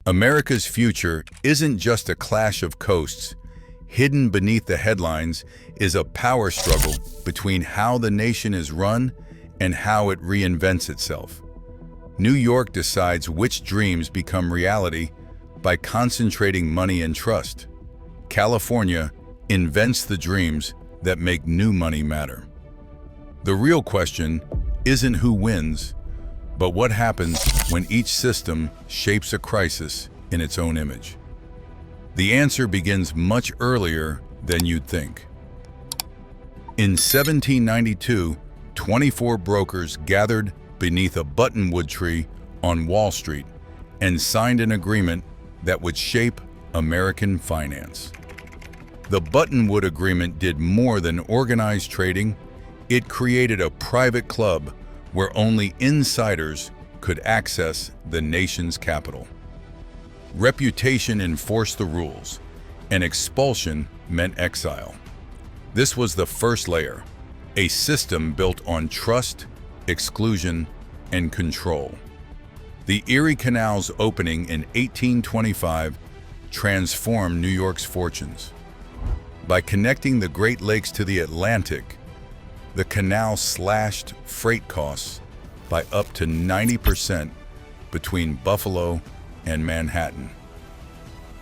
America's future isn't just a clash of coasts. Hidden beneath the headlines is a power struggle between how the nation is run and how it reinvents itself. New York decides which dreams become reality by concentrating money and trust. California invents the dreams that make new money matter. The real question isn't who wins, but what happens when each system shapes a crisis in its own image. The answer begins much earlier than you'd think. In 1792, 24 brokers gathered beneath a buttonwood tree on Wall Street and signed an agreement that would shape American finance. The Buttonwood Agreement did more than organize trading. It created a private club where only insiders could access the nation's capital. Reputation enforced the rules, and expulsion meant exile. This was the first layer, a system built on trust, exclusion, and control. The Erie Canal's opening in 1825 transformed New York's fortunes. By connecting the Great Lakes to the Atlantic, the canal slashed freight costs by up to 90% between Buffalo and Manhattan.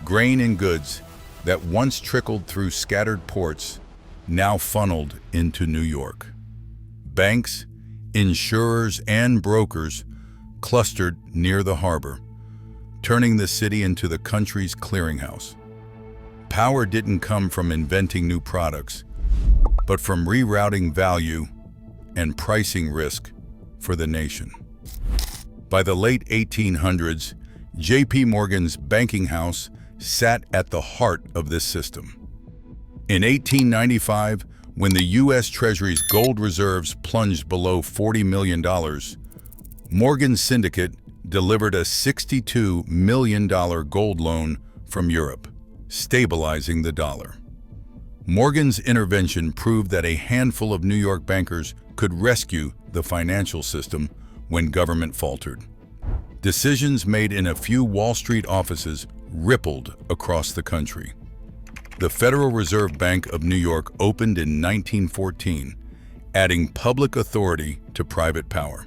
Grain and goods that once trickled through scattered ports now funneled into New York. Banks, insurers, and brokers clustered near the harbor, turning the city into the country's clearinghouse. Power didn't come from inventing new products, but from rerouting value and pricing risk for the nation. By the late 1800s, J.P. Morgan's banking house sat at the heart of this system. In 1895, when the U.S. Treasury's gold reserves plunged below $40 million, Morgan's syndicate delivered a $62 million gold loan from Europe, stabilizing the dollar. Morgan's intervention proved that a handful of New York bankers could rescue the financial system when government faltered. Decisions made in a few Wall Street offices rippled across the country. The Federal Reserve Bank of New York opened in 1914, adding public authority to private power.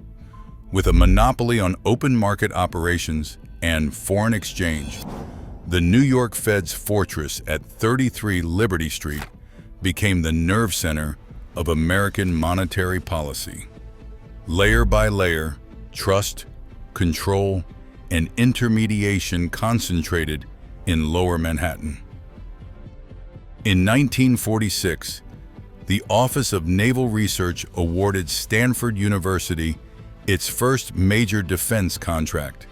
With a monopoly on open market operations and foreign exchange, the New York Fed's fortress at 33 Liberty Street became the nerve center of American monetary policy. Layer by layer, trust, control, and intermediation concentrated in Lower Manhattan. In 1946, the Office of Naval Research awarded Stanford University its first major defense contract,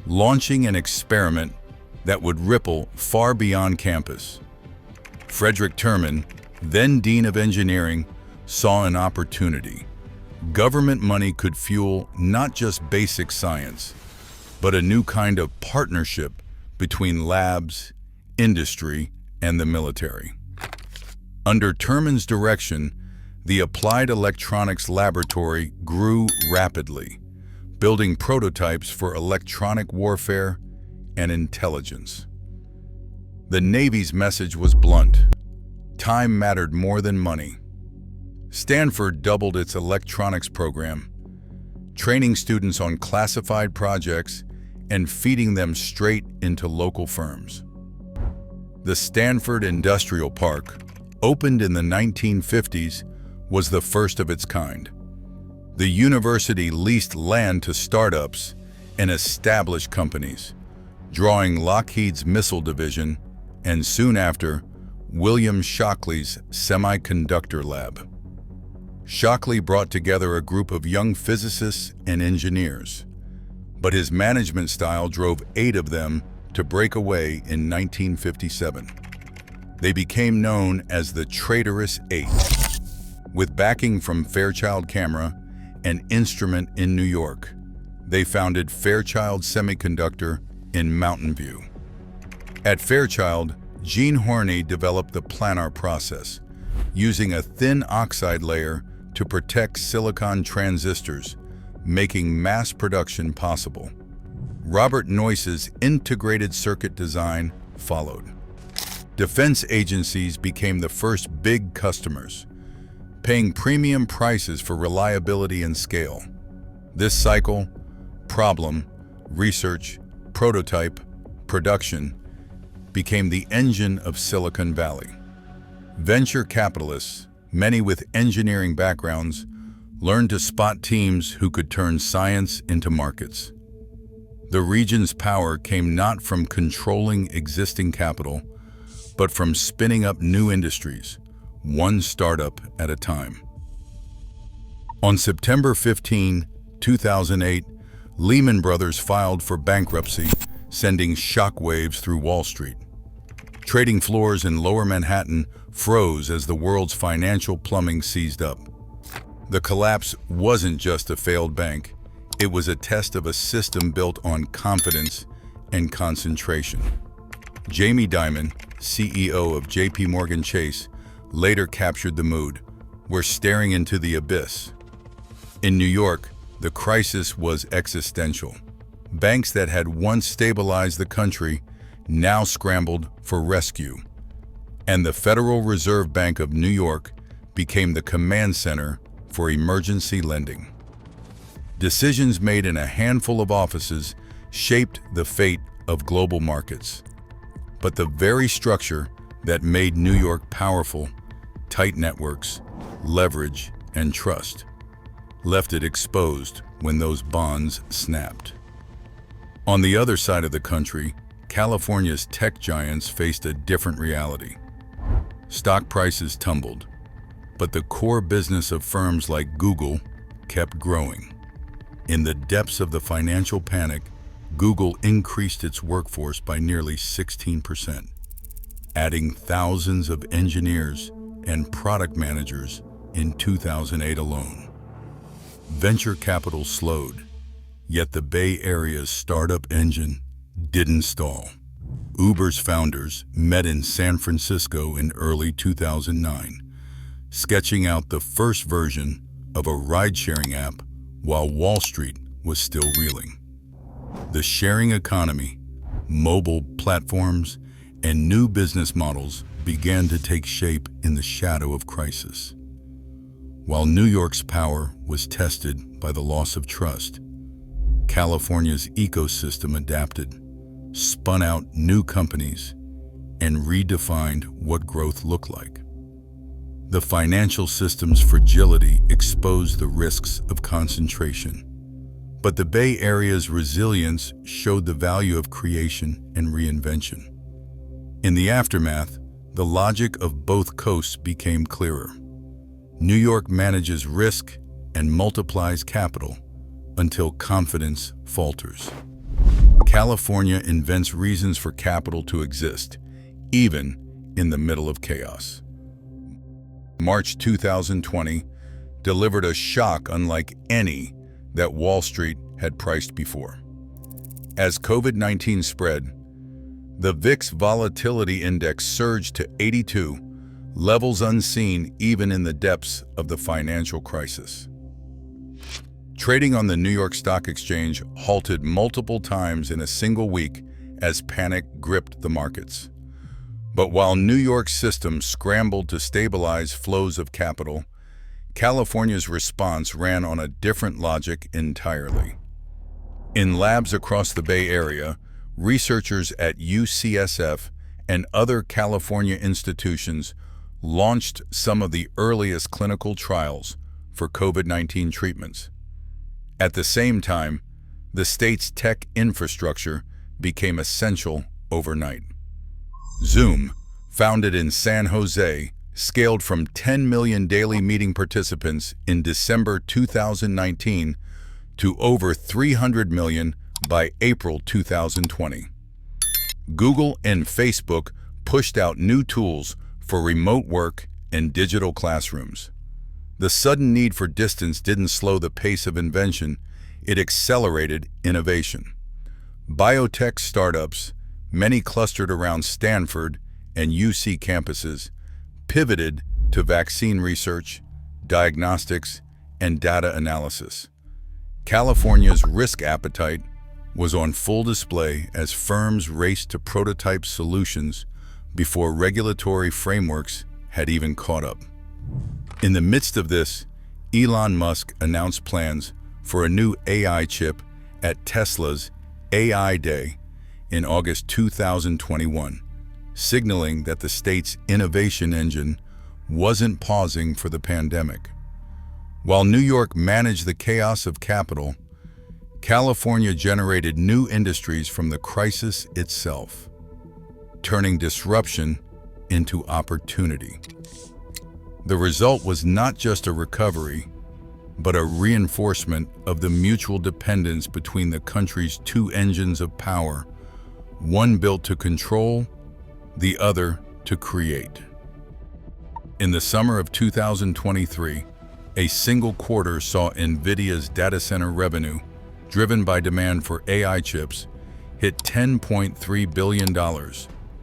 launching an experiment that would ripple far beyond campus. Frederick Terman, then Dean of Engineering, saw an opportunity. Government money could fuel not just basic science, but a new kind of partnership between labs, industry, and the military. Under Terman's direction, the Applied Electronics Laboratory grew rapidly, building prototypes for electronic warfare and intelligence. The Navy's message was blunt. Time mattered more than money. Stanford doubled its electronics program, training students on classified projects and feeding them straight into local firms. The Stanford Industrial Park, opened in the 1950s, was the first of its kind. The university leased land to startups and established companies, drawing Lockheed's missile division and soon after, William Shockley's semiconductor lab. Shockley brought together a group of young physicists and engineers, but his management style drove 8 of them to break away in 1957. They became known as the Traitorous Eight. With backing from Fairchild Camera, an instrument in New York, they founded Fairchild Semiconductor in Mountain View. At Fairchild, Gene Horney developed the planar process, using a thin oxide layer to protect silicon transistors, making mass production possible. Robert Noyce's integrated circuit design followed. Defense agencies became the first big customers, paying premium prices for reliability and scale. This cycle, problem, research, prototype, production, became the engine of Silicon Valley. Venture capitalists, many with engineering backgrounds, learned to spot teams who could turn science into markets. The region's power came not from controlling existing capital, but from spinning up new industries, one startup at a time. On September 15, 2008, Lehman Brothers filed for bankruptcy, sending shockwaves through Wall Street. Trading floors in Lower Manhattan froze as the world's financial plumbing seized up. The collapse wasn't just a failed bank. It was a test of a system built on confidence and concentration. Jamie Dimon, CEO of JP Morgan Chase, later captured the mood. We're staring into the abyss. In New York, the crisis was existential. Banks that had once stabilized the country now scrambled for rescue. And the Federal Reserve Bank of New York became the command center for emergency lending. Decisions made in a handful of offices shaped the fate of global markets. But the very structure that made New York powerful, tight networks, leverage, and trust, left it exposed when those bonds snapped. On the other side of the country, California's tech giants faced a different reality. Stock prices tumbled, but the core business of firms like Google kept growing. In the depths of the financial panic, Google increased its workforce by nearly 16%, adding thousands of engineers and product managers in 2008 alone. Venture capital slowed, yet the Bay Area's startup engine didn't stall. Uber's founders met in San Francisco in early 2009, sketching out the first version of a ride-sharing app while Wall Street was still reeling. The sharing economy, mobile platforms, and new business models began to take shape in the shadow of crisis. While New York's power was tested by the loss of trust, California's ecosystem adapted, spun out new companies, and redefined what growth looked like. The financial system's fragility exposed the risks of concentration, but the Bay Area's resilience showed the value of creation and reinvention. In the aftermath, the logic of both coasts became clearer. New York manages risk and multiplies capital until confidence falters. California invents reasons for capital to exist, even in the middle of chaos. March 2020 delivered a shock unlike any that Wall Street had priced before. As COVID-19 spread, the VIX Volatility Index surged to 82, levels unseen even in the depths of the financial crisis. Trading on the New York Stock Exchange halted multiple times in a single week as panic gripped the markets. But while New York's system scrambled to stabilize flows of capital, California's response ran on a different logic entirely. In labs across the Bay Area, researchers at UCSF and other California institutions launched some of the earliest clinical trials for COVID-19 treatments. At the same time, the state's tech infrastructure became essential overnight. Zoom, founded in San Jose, scaled from 10 million daily meeting participants in December 2019 to over 300 million by April 2020. Google and Facebook pushed out new tools for remote work and digital classrooms. The sudden need for distance didn't slow the pace of invention, it accelerated innovation. Biotech startups, many clustered around Stanford and UC campuses, pivoted to vaccine research, diagnostics, and data analysis. California's risk appetite was on full display as firms raced to prototype solutions before regulatory frameworks had even caught up. In the midst of this, Elon Musk announced plans for a new AI chip at Tesla's AI Day in August 2021, signaling that the state's innovation engine wasn't pausing for the pandemic. While New York managed the chaos of capital, California generated new industries from the crisis itself, turning disruption into opportunity. The result was not just a recovery, but a reinforcement of the mutual dependence between the country's two engines of power, one built to control, the other to create. In the summer of 2023, a single quarter saw NVIDIA's data center revenue, driven by demand for AI chips, hit $10.3 billion,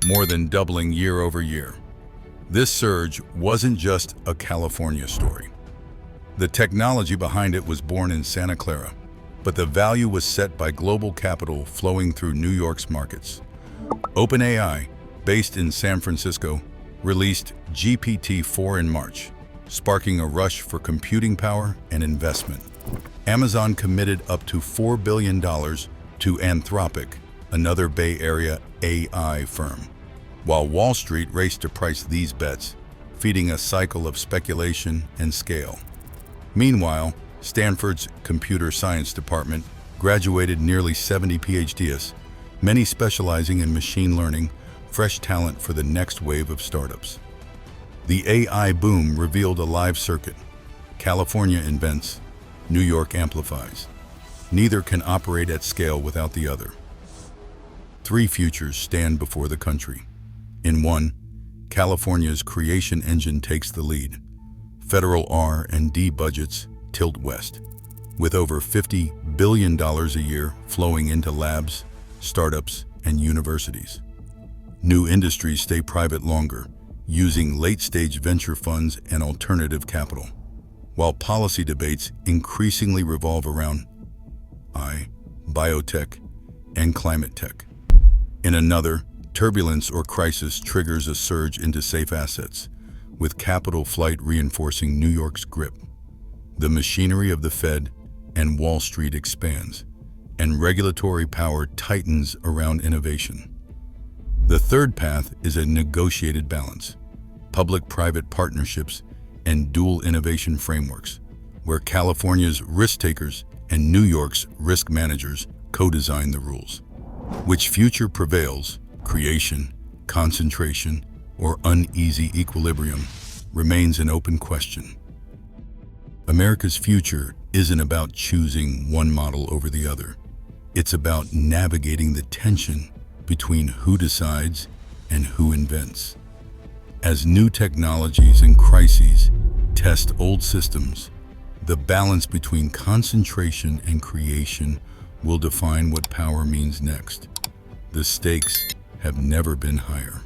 more than doubling year over year. This surge wasn't just a California story. The technology behind it was born in Santa Clara, but the value was set by global capital flowing through New York's markets. OpenAI, based in San Francisco, released GPT-4 in March, sparking a rush for computing power and investment. Amazon committed up to $4 billion to Anthropic, another Bay Area AI firm, while Wall Street raced to price these bets, feeding a cycle of speculation and scale. Meanwhile, Stanford's computer science department graduated nearly 70 PhDs, many specializing in machine learning, fresh talent for the next wave of startups. The AI boom revealed a live circuit. California invents, New York amplifies. Neither can operate at scale without the other. Three futures stand before the country. In one, California's creation engine takes the lead. Federal R&D budgets tilt west, with over $50 billion a year flowing into labs, startups, and universities. New industries stay private longer, using late-stage venture funds and alternative capital, while policy debates increasingly revolve around AI, biotech, and climate tech. In another, turbulence or crisis triggers a surge into safe assets, with capital flight reinforcing New York's grip. The machinery of the Fed and Wall Street expands, and regulatory power tightens around innovation. The third path is a negotiated balance, public-private partnerships and dual innovation frameworks, where California's risk-takers and New York's risk managers co-design the rules. Which future prevails, creation, concentration, or uneasy equilibrium, remains an open question. America's future isn't about choosing one model over the other. It's about navigating the tension between who decides and who invents. As new technologies and crises test old systems, the balance between concentration and creation will define what power means next. The stakes have never been higher.